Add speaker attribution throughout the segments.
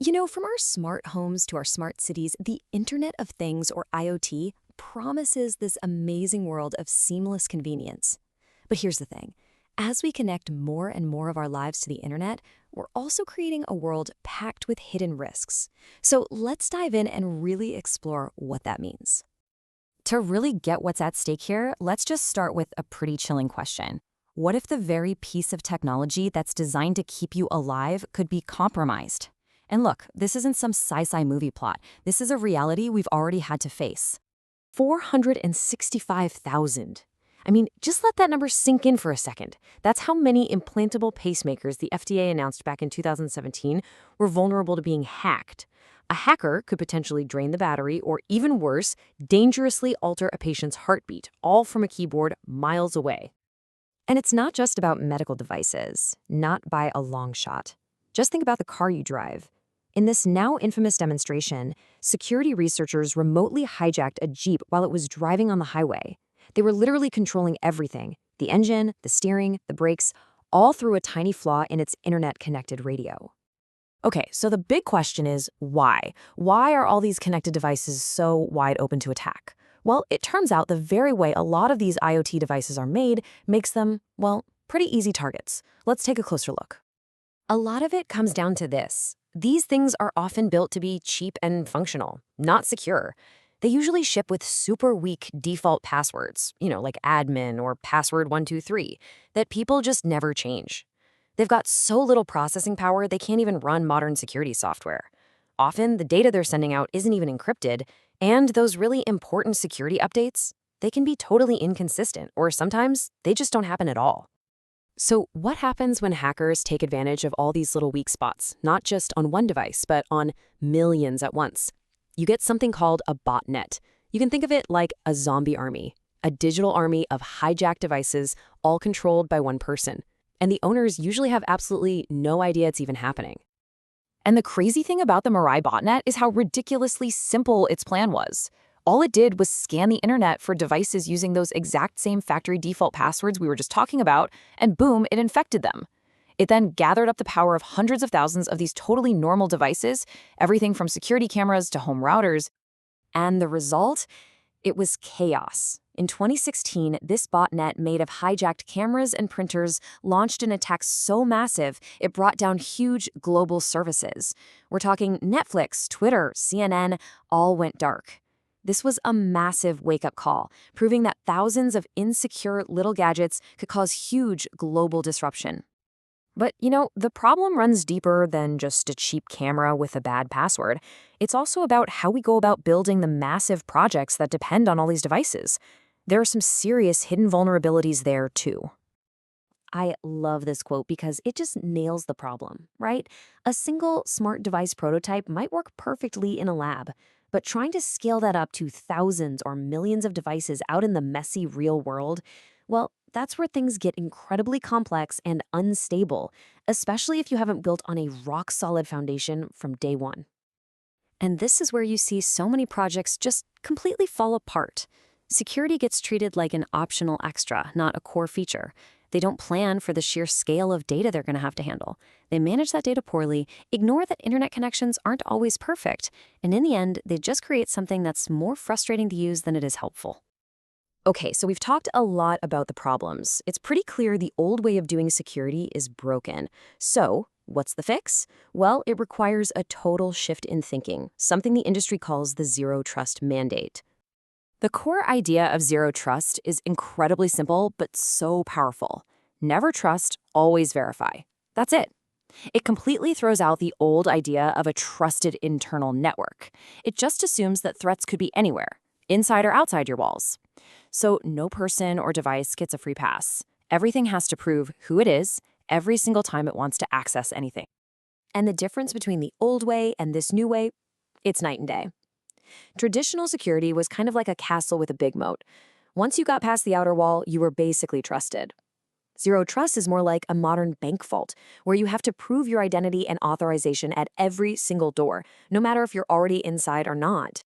Speaker 1: From our smart homes to our smart cities, the Internet of Things, or IoT, promises this amazing world of seamless convenience. But here's the thing. As we connect more and more of our lives to the internet, we're also creating a world packed with hidden risks. So let's dive in and really explore what that means. To really get what's at stake here, let's just start with a pretty chilling question. What if the very piece of technology that's designed to keep you alive could be compromised? And look, this isn't some sci-fi movie plot. This is a reality we've already had to face. 465,000. I mean, just let that number sink in for a second. That's how many implantable pacemakers the FDA announced back in 2017 were vulnerable to being hacked. A hacker could potentially drain the battery or, even worse, dangerously alter a patient's heartbeat, all from a keyboard miles away. And it's not just about medical devices, not by a long shot. Just think about the car you drive. In this now infamous demonstration, security researchers remotely hijacked a Jeep while it was driving on the highway. They were literally controlling everything, the engine, the steering, the brakes, all through a tiny flaw in its internet-connected radio. Okay, so the big question is why? Why are all these connected devices so wide open to attack? Well, it turns out the very way a lot of these IoT devices are made makes them, well, pretty easy targets. Let's take a closer look. A lot of it comes down to this. These things are often built to be cheap and functional, not secure. They usually ship with super weak default passwords, like admin or password 123, that people just never change. They've got so little processing power they can't even run modern security software. Often, the data they're sending out isn't even encrypted, and those really important security updates, they can be totally inconsistent, or sometimes they just don't happen at all. So what happens when hackers take advantage of all these little weak spots, not just on one device, but on millions at once? You get something called a botnet. You can think of it like a zombie army, a digital army of hijacked devices, all controlled by one person. And the owners usually have absolutely no idea it's even happening. And the crazy thing about the Mirai botnet is how ridiculously simple its plan was. All it did was scan the internet for devices using those exact same factory default passwords we were just talking about, and boom, it infected them. It then gathered up the power of hundreds of thousands of these totally normal devices, everything from security cameras to home routers. And the result? It was chaos. In 2016, this botnet made of hijacked cameras and printers launched an attack so massive it brought down huge global services. We're talking Netflix, Twitter, CNN, all went dark. This was a massive wake-up call, proving that thousands of insecure little gadgets could cause huge global disruption. But, the problem runs deeper than just a cheap camera with a bad password. It's also about how we go about building the massive projects that depend on all these devices. There are some serious hidden vulnerabilities there, too. I love this quote because it just nails the problem, right? A single smart device prototype might work perfectly in a lab, but trying to scale that up to thousands or millions of devices out in the messy real world, well, that's where things get incredibly complex and unstable, especially if you haven't built on a rock-solid foundation from day one. And this is where you see so many projects just completely fall apart. Security gets treated like an optional extra, not a core feature. They don't plan for the sheer scale of data they're going to have to handle. They manage that data poorly, ignore that internet connections aren't always perfect, and in the end, they just create something that's more frustrating to use than it is helpful. Okay, so we've talked a lot about the problems. It's pretty clear the old way of doing security is broken. So, what's the fix? Well, it requires a total shift in thinking, something the industry calls the zero trust mandate. The core idea of zero trust is incredibly simple, but so powerful. Never trust, always verify. That's it. It completely throws out the old idea of a trusted internal network. It just assumes that threats could be anywhere, inside or outside your walls. So no person or device gets a free pass. Everything has to prove who it is every single time it wants to access anything. And the difference between the old way and this new way, it's night and day. Traditional security was kind of like a castle with a big moat. Once you got past the outer wall, you were basically trusted. Zero trust is more like a modern bank vault, where you have to prove your identity and authorization at every single door, no matter if you're already inside or not.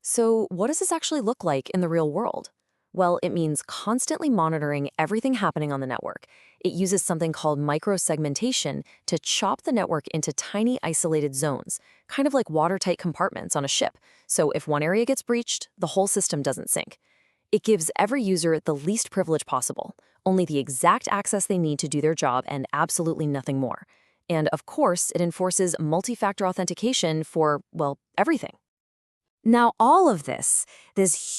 Speaker 1: So what does this actually look like in the real world? Well, it means constantly monitoring everything happening on the network. It uses something called microsegmentation to chop the network into tiny isolated zones, kind of like watertight compartments on a ship. So if one area gets breached, the whole system doesn't sink. It gives every user the least privilege possible, only the exact access they need to do their job and absolutely nothing more. And of course, it enforces multi-factor authentication for, well, everything. Now, all of this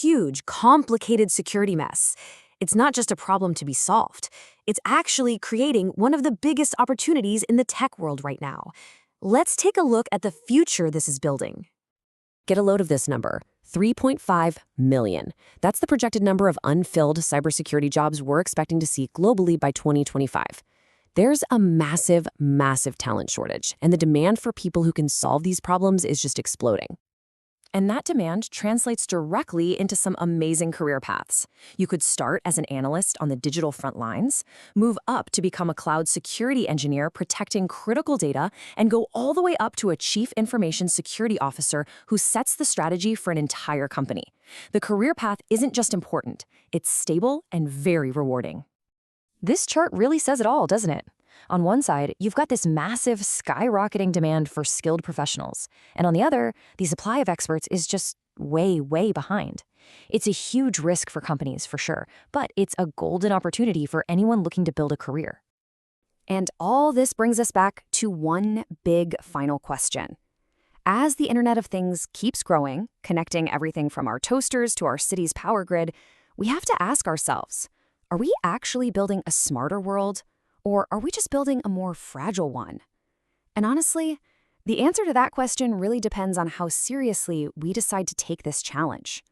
Speaker 1: huge, complicated security mess, it's not just a problem to be solved. It's actually creating one of the biggest opportunities in the tech world right now. Let's take a look at the future this is building. Get a load of this number, 3.5 million. That's the projected number of unfilled cybersecurity jobs we're expecting to see globally by 2025. There's a massive, massive talent shortage, and the demand for people who can solve these problems is just exploding. And that demand translates directly into some amazing career paths. You could start as an analyst on the digital front lines, move up to become a cloud security engineer protecting critical data, and go all the way up to a chief information security officer who sets the strategy for an entire company. The career path isn't just important, it's stable and very rewarding. This chart really says it all, doesn't it? On one side, you've got this massive, skyrocketing demand for skilled professionals. And on the other, the supply of experts is just way, way behind. It's a huge risk for companies, for sure, but it's a golden opportunity for anyone looking to build a career. And all this brings us back to one big final question. As the Internet of Things keeps growing, connecting everything from our toasters to our city's power grid, we have to ask ourselves, are we actually building a smarter world? Or are we just building a more fragile one? And honestly, the answer to that question really depends on how seriously we decide to take this challenge.